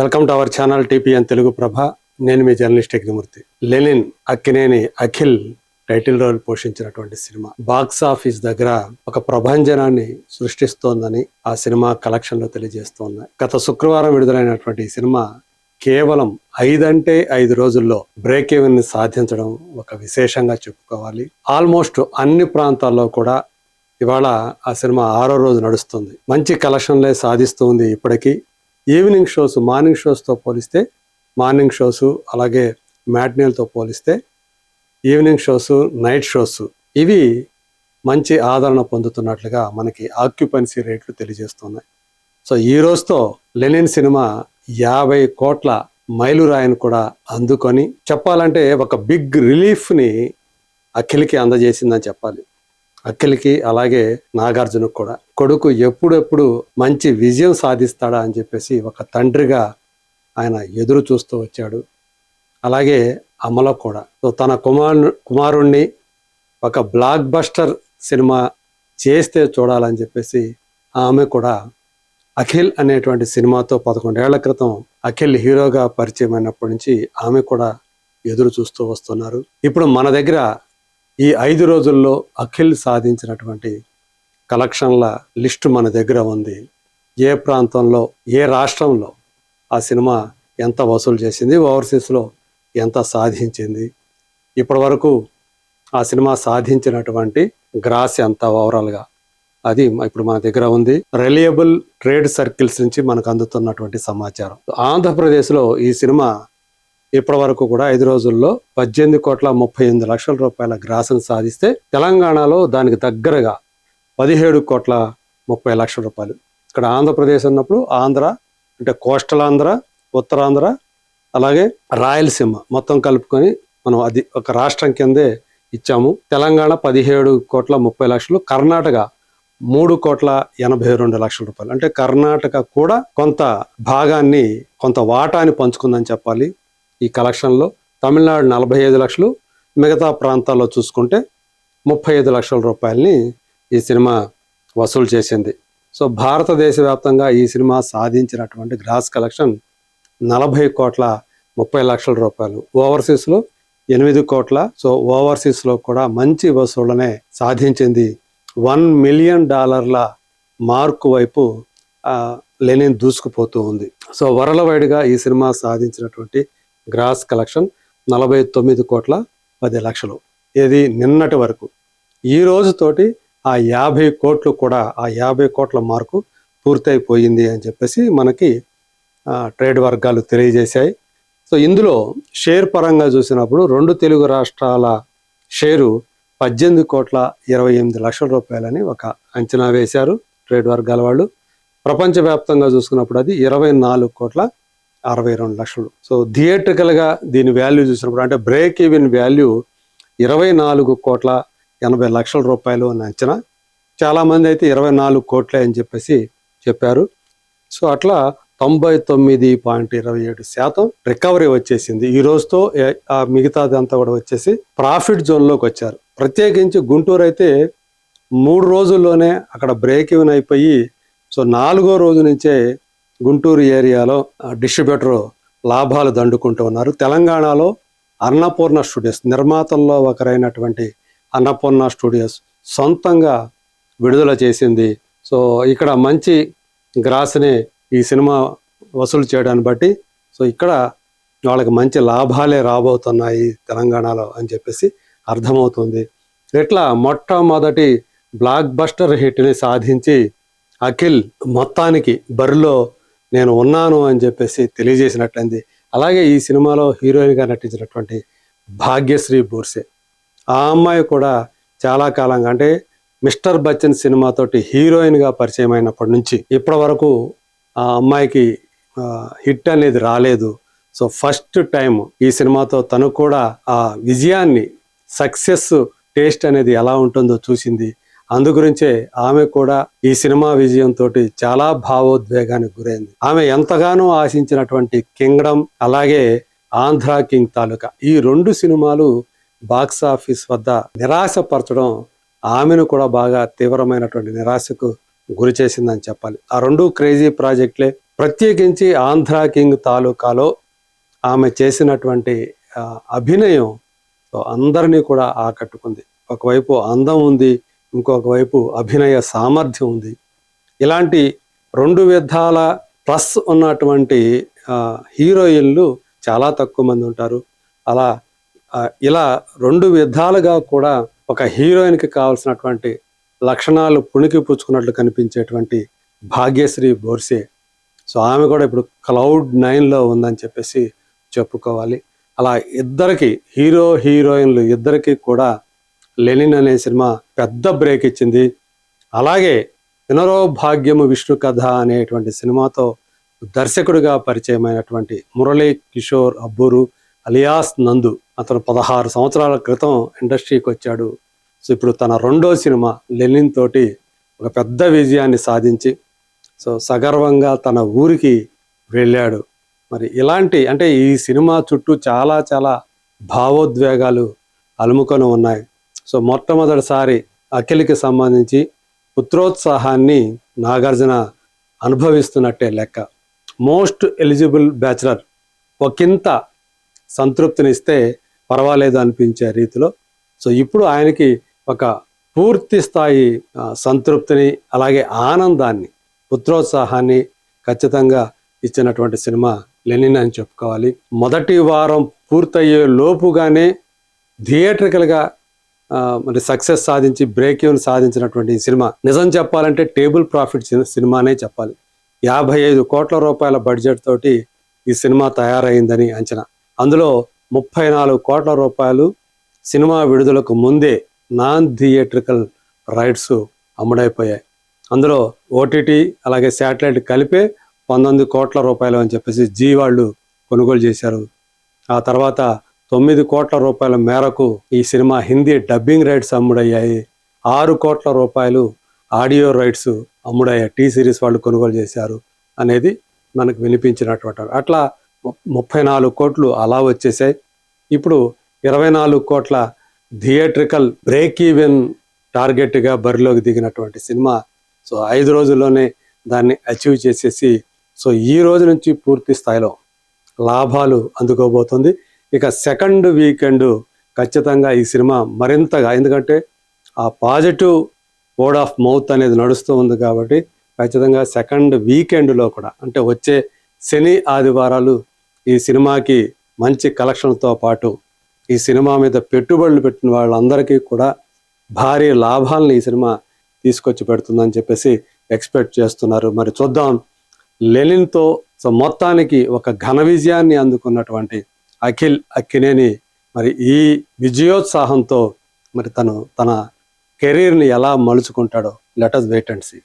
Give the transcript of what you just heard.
Welcome to our channel TPN Telugu Prabha. నేను మీ journalist Yajnamurthy. Lenin Akkineni Akhil title role పోషించినటువంటి సినిమా బాక్స్ ఆఫీస్ దగ్గర ఒక ప్రభంజనాన్ని సృష్టిస్తోందని ఆ సినిమా కలెక్షన్లో తెలియజేస్తోంది. గత శుక్రవారం విడుదలైనటువంటి ఈ సినిమా కేవలం 5 రోజుల్లో బ్రేక్ ఈవెన్ ని సాధించడం ఒక విశేషంగా చెప్పుకోవాలి. ఆల్మోస్ట్ అన్ని ప్రాంతాల్లో కూడా ఇవాళ ఆ సినిమా 6వ రోజు నడుస్తుంది. మంచి కలెక్షన్లే సాధిస్తుంది. ఇప్పటికీ ఈవినింగ్ షోస్, మార్నింగ్ షోస్తో పోలిస్తే, మార్నింగ్ షోస్ అలాగే మ్యాట్నీలతో పోలిస్తే ఈవినింగ్ షోస్, నైట్ షోస్ ఇవి మంచి ఆదరణ పొందుతున్నట్లుగా మనకి ఆక్యుపెన్సీ రేట్లు తెలియజేస్తున్నాయి. సో ఈ రోజుతో లెనిన్ సినిమా 50 కోట్ల మైలురాయిని కూడా అందుకొని చెప్పాలంటే ఒక బిగ్ రిలీఫ్ని అఖిల్కి అందజేసిందని చెప్పాలి. అఖిల్కి అలాగే నాగార్జునకు కూడా కొడుకు ఎప్పుడెప్పుడు మంచి విజయం సాధిస్తాడా అని చెప్పేసి ఒక తండ్రిగా ఆయన ఎదురు చూస్తూ వచ్చాడు. అలాగే అమల కూడా తన కుమారుణ్ణి ఒక బ్లాక్ బస్టర్ సినిమా చేస్తే చూడాలని చెప్పేసి ఆమె కూడా అఖిల్ అనేటువంటి సినిమాతో 11 ఏళ్ల క్రితం అఖిల్ హీరోగా పరిచయం అయినప్పటి నుంచి ఆమె కూడా ఎదురు చూస్తూ వస్తున్నారు. ఇప్పుడు మన దగ్గర ఈ 5 రోజుల్లో అఖిల్ సాధించినటువంటి కలెక్షన్ల లిస్టు మన దగ్గర ఉంది. ఏ ప్రాంతంలో, ఏ రాష్ట్రంలో ఆ సినిమా ఎంత వసూలు చేసింది, ఓవర్సీస్లో ఎంత సాధించింది, ఇప్పటి వరకు ఆ సినిమా సాధించినటువంటి గ్రాస్ ఎంత ఓవరాల్గా, అది ఇప్పుడు మన దగ్గర ఉంది. రిలయబుల్ ట్రేడ్ సర్కిల్స్ నుంచి మనకు అందుతున్నటువంటి సమాచారం. ఆంధ్రప్రదేశ్లో ఈ సినిమా ఇప్పటి వరకు కూడా 5 రోజుల్లో 18,38,00,000 రూపాయల గ్రాసును సాధిస్తే, తెలంగాణలో దానికి దగ్గరగా 17,30,00,000 రూపాయలు. ఇక్కడ ఆంధ్రప్రదేశ్ అన్నప్పుడు ఆంధ్ర అంటే కోస్టల్ ఆంధ్ర, ఉత్తరాంధ్ర అలాగే రాయలసీమ మొత్తం కలుపుకొని మనం అది ఒక రాష్ట్రం కిందే ఇచ్చాము. తెలంగాణ 17,30,00,000, కర్ణాటక 3,82,00,000 రూపాయలు. అంటే కర్ణాటక కూడా కొంత భాగాన్ని, కొంత వాటాని పంచుకుందని చెప్పాలి ఈ కలెక్షన్లో. తమిళనాడు 45 లక్షలు, మిగతా ప్రాంతాల్లో చూసుకుంటే 35 లక్షల రూపాయలని ఈ సినిమా వసూలు చేసింది. సో భారతదేశ వ్యాప్తంగా ఈ సినిమా సాధించినటువంటి గ్రాస్ కలెక్షన్ 40,30,00,000 రూపాయలు. ఓవర్సీస్లో 8 కోట్ల. సో ఓవర్సీస్లో కూడా మంచి వసూళ్లనే సాధించింది. $1 మిలియన్ మార్కు వైపు లెనిన్ దూసుకుపోతూ ఉంది. సో వరల్డ్ వైడ్గా ఈ సినిమా సాధించినటువంటి గ్రాస్ కలెక్షన్ 49,10,00,000. ఇది నిన్నటి వరకు. ఈ రోజుతోటి ఆ 50 కోట్లు కూడా, ఆ 50 కోట్ల మార్కు పూర్తయిపోయింది అని చెప్పేసి మనకి ట్రేడ్ వర్గాలు తెలియజేశాయి. సో ఇందులో షేర్ పరంగా చూసినప్పుడు 2 తెలుగు రాష్ట్రాల షేరు 18,28,00,000 రూపాయలని ఒక అంచనా వేశారు ట్రేడ్ వర్గాల వాళ్ళు. ప్రపంచవ్యాప్తంగా చూసుకున్నప్పుడు అది 24,62,00,000. సో థియేట్రికల్గా దీని వాల్యూ చూసినప్పుడు, అంటే బ్రేక్ ఈవెన్ వాల్యూ 24,80,00,000 రూపాయలు అని అంచనా. చాలామంది అయితే 24 కోట్లే అని చెప్పేసి చెప్పారు. సో అట్లా 99.27% రికవరీ వచ్చేసింది. ఈ రోజుతో మిగతాదంతా కూడా వచ్చేసి ప్రాఫిట్ జోన్లోకి వచ్చారు. ప్రత్యేకించి గుంటూరు అయితే 3 రోజుల్లోనే అక్కడ బ్రేక్ ఈవెన్ అయిపోయి, సో 4వ రోజు నుంచే గుంటూరు ఏరియాలో డిస్ట్రిబ్యూటర్ లాభాలు దండుకుంటూ ఉన్నారు. తెలంగాణలో అన్నపూర్ణ స్టూడియోస్, నిర్మాతల్లో ఒకరైనటువంటి అన్నపూర్ణ స్టూడియోస్ సొంతంగా విడుదల చేసింది. సో ఇక్కడ మంచి గ్రాస్ని ఈ సినిమా వసూలు చేయడాన్ని బట్టి, సో ఇక్కడ వాళ్ళకి మంచి లాభాలే రాబోతున్నాయి తెలంగాణలో అని చెప్పేసి అర్థమవుతుంది. ఇట్లా మొట్టమొదటి బ్లాక్ బస్టర్ హిట్ని సాధించి అఖిల్ మొత్తానికి బరిలో నేను ఉన్నాను అని చెప్పేసి తెలియజేసినట్లయింది. అలాగే ఈ సినిమాలో హీరోయిన్గా నటించినటువంటి భాగ్యశ్రీ బోర్సే, ఆ అమ్మాయి కూడా చాలా కాలంగా, అంటే మిస్టర్ బచ్చన్ సినిమాతోటి హీరోయిన్గా పరిచయం అయినప్పటి నుంచి ఇప్పటి వరకు ఆ అమ్మాయికి హిట్ అనేది రాలేదు. సో ఫస్ట్ టైం ఈ సినిమాతో తను కూడా ఆ విజయాన్ని, సక్సెస్ టేస్ట్ అనేది ఎలా ఉంటుందో చూసింది. అందుగురించే ఆమె కూడా ఈ సినిమా విజయంతో చాలా భావోద్వేగానికి గురైంది. ఆమె ఎంతగానో ఆశించినటువంటి కింగ్డమ్, అలాగే ఆంధ్ర కింగ్ తాలూకా, ఈ 2 సినిమాలు బాక్స్ ఆఫీస్ వద్ద నిరాశపరచడం ఆమెను కూడా బాగా తీవ్రమైనటువంటి నిరాశకు గురి చేసిందని చెప్పాలి. ఆ 2 క్రేజీ ప్రాజెక్టులే. ప్రత్యేకించి ఆంధ్ర కింగ్ తాలూకాలో ఆమె చేసినటువంటి అభినయం సో అందరినీ కూడా ఆకట్టుకుంది. ఒకవైపు అందం ఉంది, ఇంకొక వైపు అభినయ సామర్థ్యం ఉంది. ఇలాంటి 2 విధాల ప్లస్ ఉన్నటువంటి హీరోయిన్లు చాలా తక్కువ మంది ఉంటారు. ఇలా 2 విధాలుగా కూడా ఒక హీరోయిన్కి కావాల్సినటువంటి లక్షణాలు పుణికి పుచ్చుకున్నట్లు కనిపించేటువంటి భాగ్యశ్రీ బోర్సే. సో ఆమె కూడా ఇప్పుడు Cloud9లో ఉందని చెప్పేసి చెప్పుకోవాలి. అలా ఇద్దరికి హీరోయిన్లు ఇద్దరికి కూడా లెనిన్ అనే సినిమా పెద్ద బ్రేక్ ఇచ్చింది. అలాగే వినరో భాగ్యము విష్ణు కథ అనేటువంటి సినిమాతో దర్శకుడిగా పరిచయమైనటువంటి మురళీ కిషోర్ అబ్బూరు అలియాస్ నందు, అతను 16 సంవత్సరాల క్రితం ఇండస్ట్రీకి వచ్చాడు. సో ఇప్పుడు తన 2వ సినిమా లెనిన్ తోటి ఒక పెద్ద విజయాన్ని సాధించి సో సగర్వంగా తన ఊరికి వెళ్ళాడు. మరి ఇలాంటి అంటే ఈ సినిమా చుట్టూ చాలా చాలా భావోద్వేగాలు అలుముకొని ఉన్నాయి. సో మొట్టమొదటిసారి అఖిల్కి సంబంధించి పుత్రోత్సాహాన్ని నాగార్జున అనుభవిస్తున్నట్టే లెక్క. మోస్ట్ ఎలిజిబుల్ బ్యాచులర్ ఒకంత సంతృప్తినిస్తే పర్వాలేదు అనిపించే రీతిలో సో ఇప్పుడు ఆయనకి ఒక పూర్తి స్థాయి సంతృప్తిని అలాగే ఆనందాన్ని పుత్రోత్సాహాన్ని ఖచ్చితంగా ఇచ్చినటువంటి సినిమా లెనిన్ అని చెప్పుకోవాలి. మొదటి వారం పూర్తయ్యే లోపుగానే థియేట్రికల్గా మరి సక్సెస్ సాధించి బ్రేక్ ఈవెన్ సాధించినటువంటి ఈ సినిమా నిజం చెప్పాలంటే టేబుల్ ప్రాఫిట్ సినిమానే చెప్పాలి. 55 కోట్ల రూపాయల బడ్జెట్ తోటి ఈ సినిమా తయారైందని అంచనా. అందులో 34 కోట్ల రూపాయలు సినిమా విడుదలకు ముందే నాన్ థియేట్రికల్ రైట్స్ అమ్ముడైపోయాయి. అందులో ఓటీటీ అలాగే శాటిలైట్ కలిపే 19 కోట్ల రూపాయలు అని చెప్పేసి జీ వాళ్ళు కొనుగోలు చేశారు. ఆ తర్వాత 9 కోట్ల రూపాయల మేరకు ఈ సినిమా హిందీ డబ్బింగ్ రైట్స్ అమ్ముడయ్యాయి. 6 కోట్ల రూపాయలు ఆడియో రైట్స్ అమ్ముడయ్యాయి, టీ సిరీస్ వాళ్ళు కొనుగోలు చేశారు అనేది మనకు వినిపించినటువంటి. అట్లా 34 కోట్లు అలా వచ్చేసాయి. ఇప్పుడు 24 కోట్ల థియేట్రికల్ బ్రేక్ ఈవెన్ టార్గెట్గా బరిలోకి దిగినటువంటి సినిమా సో 5 రోజుల్లోనే దాన్ని అచీవ్ చేసేసి సో ఈ రోజు నుంచి పూర్తి స్థాయిలో లాభాలు అందుకోబోతుంది. ఇక సెకండ్ వీకెండ్ ఖచ్చితంగా ఈ సినిమా మరింతగా, ఎందుకంటే ఆ పాజిటివ్ వర్డ్ ఆఫ్ మౌత్ అనేది నడుస్తూ ఉంది కాబట్టి ఖచ్చితంగా సెకండ్ వీకెండ్లో కూడా అంటే వచ్చే శని ఆదివారాలు ఈ సినిమాకి మంచి కలెక్షన్తో పాటు ఈ సినిమా మీద పెట్టుబడులు పెట్టిన వాళ్ళందరికీ కూడా భారీ లాభాలను ఈ సినిమా తీసుకొచ్చి పెడుతుందని చెప్పేసి ఎక్స్పెక్ట్ చేస్తున్నారు. మరి చూద్దాం. లెనిన్తో సో మొత్తానికి ఒక ఘన విజయాన్ని అందుకున్నటువంటి అఖిల్ అక్కినేని మరి ఈ విజయోత్సాహంతో మరి తన కెరీర్ని ఎలా మలుచుకుంటాడో let us wait and see.